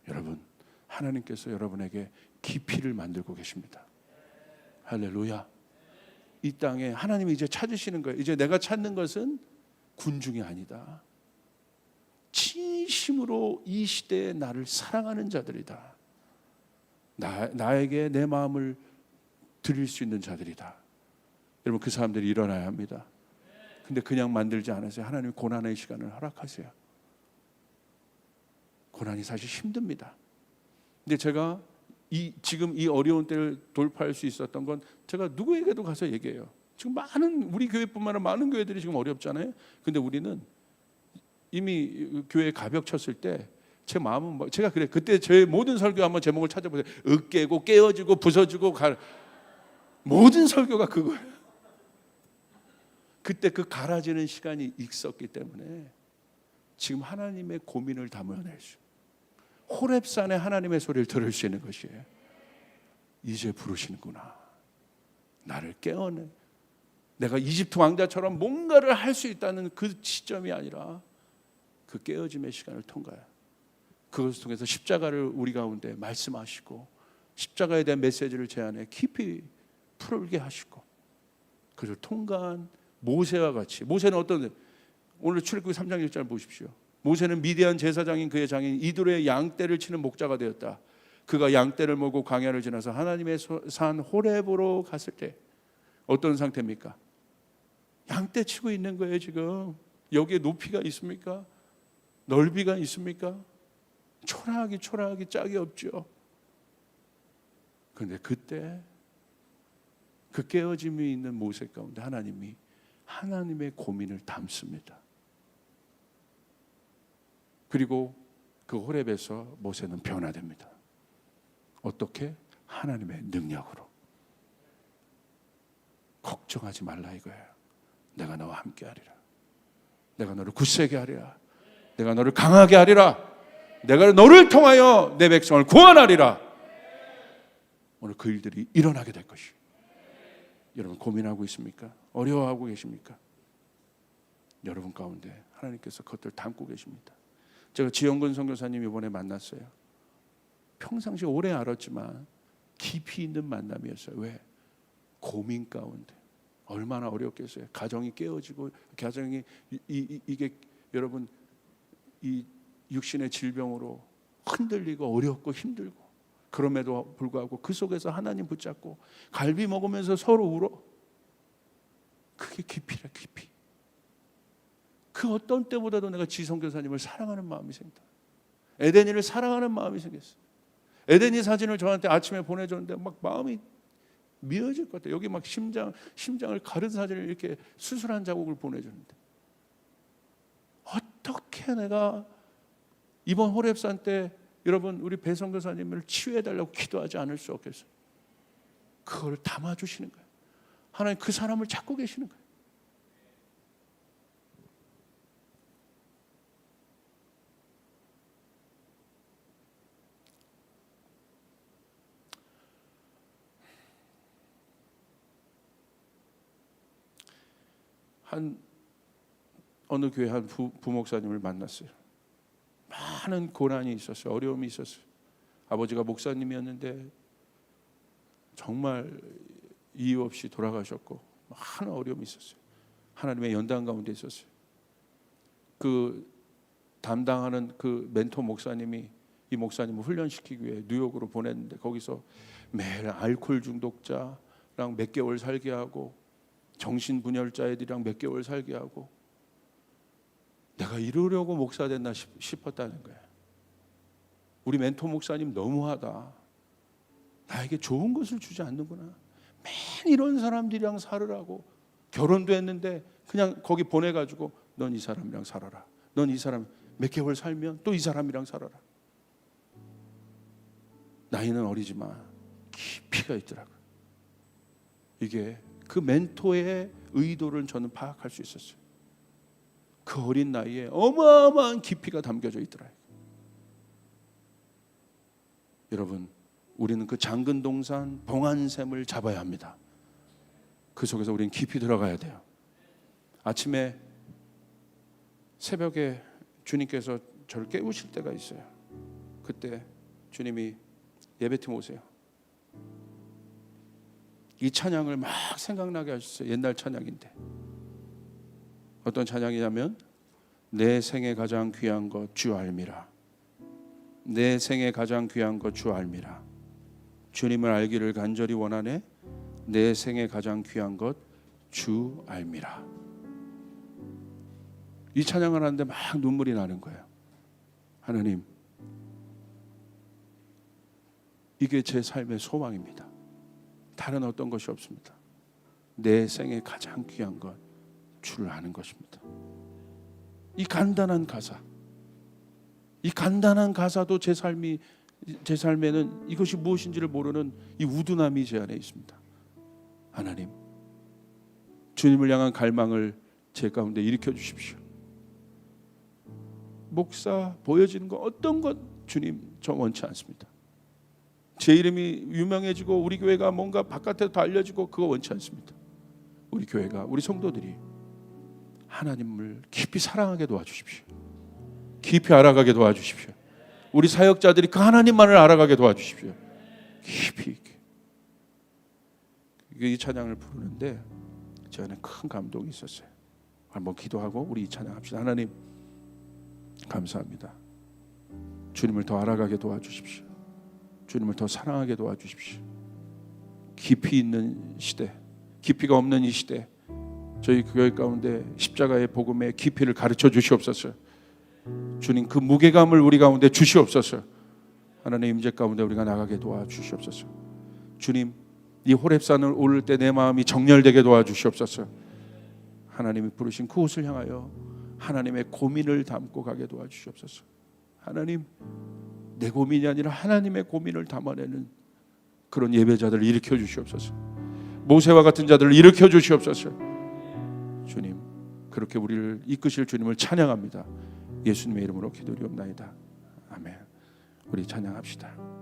여러분, 하나님께서 여러분에게 깊이를 만들고 계십니다. 할렐루야. 이 땅에 하나님이 이제 찾으시는 거예요. 이제 내가 찾는 것은 군중이 아니다. 진심으로 이 시대에 나를 사랑하는 자들이다. 나에게 내 마음을 드릴 수 있는 자들이다. 여러분, 그 사람들이 일어나야 합니다. 근데 그냥 만들지 않으세요. 하나님이 고난의 시간을 허락하세요. 고난이 사실 힘듭니다. 근데 제가 지금 이 어려운 때를 돌파할 수 있었던 건 제가 누구에게도 가서 얘기해요. 지금 우리 교회뿐만 아니라 많은 교회들이 지금 어렵잖아요. 근데 우리는 이미 교회에 가벽 쳤을 때 제 마음은 제가 그래. 그때 제 모든 설교 한번 제목을 찾아보세요. 으깨고 깨어지고 부서지고 모든 설교가 그거예요. 그때 그 갈아지는 시간이 있었기 때문에 지금 하나님의 고민을 담아낼 수, 호렙산에 하나님의 소리를 들을 수 있는 것이에요. 이제 부르시는구나. 나를 깨어내. 내가 이집트 왕자처럼 뭔가를 할 수 있다는 그 시점이 아니라 그 깨어짐의 시간을 통과해. 그것을 통해서 십자가를 우리 가운데 말씀하시고 십자가에 대한 메시지를 제 안에 깊이 풀게 하시고 그를 통과한 모세와 같이. 모세는 어떤, 오늘 출애굽기 3장 1절 보십시오. 모세는 미디안 제사장인 그의 장인 이드로의 양떼를 치는 목자가 되었다. 그가 양떼를 몰고 광야를 지나서 하나님의 산 호렙으로 갔을 때 어떤 상태입니까? 양떼 치고 있는 거예요. 지금 여기에 높이가 있습니까? 넓이가 있습니까? 초라하기 짝이 없죠. 그런데 그때 그 깨어짐이 있는 모세 가운데 하나님이 하나님의 고민을 담습니다. 그리고 그 호렙에서 모세는 변화됩니다. 어떻게? 하나님의 능력으로. 걱정하지 말라 이거예요. 내가 너와 함께 하리라. 내가 너를 굳세게 하리라. 내가 너를 강하게 하리라. 내가 너를 통하여 내 백성을 구원하리라. 오늘 그 일들이 일어나게 될 것이에요. 여러분 고민하고 있습니까? 어려워하고 계십니까? 여러분 가운데 하나님께서 그것들 담고 계십니다. 제가 지영근 선교사님 이번에 만났어요. 평상시 오래 알았지만 깊이 있는 만남이었어요. 왜? 고민 가운데. 얼마나 어렵겠어요. 가정이 깨어지고 가정이 이게 여러분 이 육신의 질병으로 흔들리고 어렵고 힘들고 그럼에도 불구하고 그 속에서 하나님 붙잡고 갈비 먹으면서 서로 울어. 그게 깊이라 깊이. 그 어떤 때보다도 내가 지성교사님을 사랑하는 마음이 생긴다. 에덴이를 사랑하는 마음이 생겼어. 에덴이 사진을 저한테 아침에 보내줬는데 막 마음이 미어질 것 같아요. 여기 막 심장을 가른 사진을 이렇게 수술한 자국을 보내줬는데 어떻게 내가 이번 호렙산 때 여러분 우리 배성교사님을 치유해달라고 기도하지 않을 수 없겠어요. 그걸 담아주시는 거예요. 하나님 그 사람을 찾고 계시는 거예요. 어느 교회 한 부목사님을 만났어요. 많은 고난이 있었어요. 어려움이 있었어요. 아버지가 목사님이었는데 정말 이유 없이 돌아가셨고 많은 어려움이 있었어요. 하나님의 연단 가운데 있었어요. 그 담당하는 그 멘토 목사님이 이 목사님을 훈련시키기 위해 뉴욕으로 보냈는데 거기서 매일 알코올 중독자랑 몇 개월 살게 하고 정신분열자 애들이랑 몇 개월 살게 하고 내가 이러려고 목사 됐나 싶었다는 거예요. 우리 멘토 목사님 너무하다. 나에게 좋은 것을 주지 않는구나. 맨 이런 사람들이랑 살으라고 결혼도 했는데 그냥 거기 보내가지고 넌 이 사람이랑 살아라. 넌 이 사람 몇 개월 살면 또 이 사람이랑 살아라. 나이는 어리지만 깊이가 있더라고요. 이게 그 멘토의 의도를 저는 파악할 수 있었어요. 그 어린 나이에 어마어마한 깊이가 담겨져 있더라고요. 여러분 우리는 그 장근 동산 봉안샘을 잡아야 합니다. 그 속에서 우리는 깊이 들어가야 돼요. 아침에 새벽에 주님께서 저를 깨우실 때가 있어요. 그때 주님이 예배팀 오세요. 이 찬양을 막 생각나게 하셨어요. 옛날 찬양인데 어떤 찬양이냐면 내 생에 가장 귀한 것 주 알미라. 내 생에 가장 귀한 것 주 알미라. 주님을 알기를 간절히 원하네. 내 생에 가장 귀한 것 주 알미라. 이 찬양을 하는데 막 눈물이 나는 거예요. 하나님, 이게 제 삶의 소망입니다. 다른 어떤 것이 없습니다. 내 생에 가장 귀한 것 주를 아는 것입니다. 이 간단한 가사, 이 간단한 가사도 제 삶에는 이것이 무엇인지를 모르는 이 우둔함이 제 안에 있습니다. 하나님, 주님을 향한 갈망을 제 가운데 일으켜 주십시오. 목사 보여지는 거 어떤 것 주님 저 원치 않습니다. 제 이름이 유명해지고 우리 교회가 뭔가 바깥에서 다 알려지고 그거 원치 않습니다. 우리 교회가, 우리 성도들이 하나님을 깊이 사랑하게 도와주십시오. 깊이 알아가게 도와주십시오. 우리 사역자들이 그 하나님만을 알아가게 도와주십시오. 깊이. 이 찬양을 부르는데 제 안에 큰 감동이 있었어요. 한번 기도하고 우리 이 찬양합시다. 하나님 감사합니다. 주님을 더 알아가게 도와주십시오. 주님을 더 사랑하게 도와주십시오. 깊이 있는 시대, 깊이가 없는 이 시대, 저희 교회 가운데 십자가의 복음의 깊이를 가르쳐 주시옵소서. 주님 그 무게감을 우리 가운데 주시옵소서. 하나님의 임재 가운데 우리가 나가게 도와주시옵소서. 주님 이 호렙산을 오를 때 내 마음이 정렬되게 도와주시옵소서. 하나님이 부르신 그곳을 향하여 하나님의 고민을 담고 가게 도와주시옵소서. 하나님, 내 고민이 아니라 하나님의 고민을 담아내는 그런 예배자들을 일으켜 주시옵소서. 모세와 같은 자들을 일으켜 주시옵소서. 주님, 그렇게 우리를 이끄실 주님을 찬양합니다. 예수님의 이름으로 기도드리옵나이다. 아멘. 우리 찬양합시다.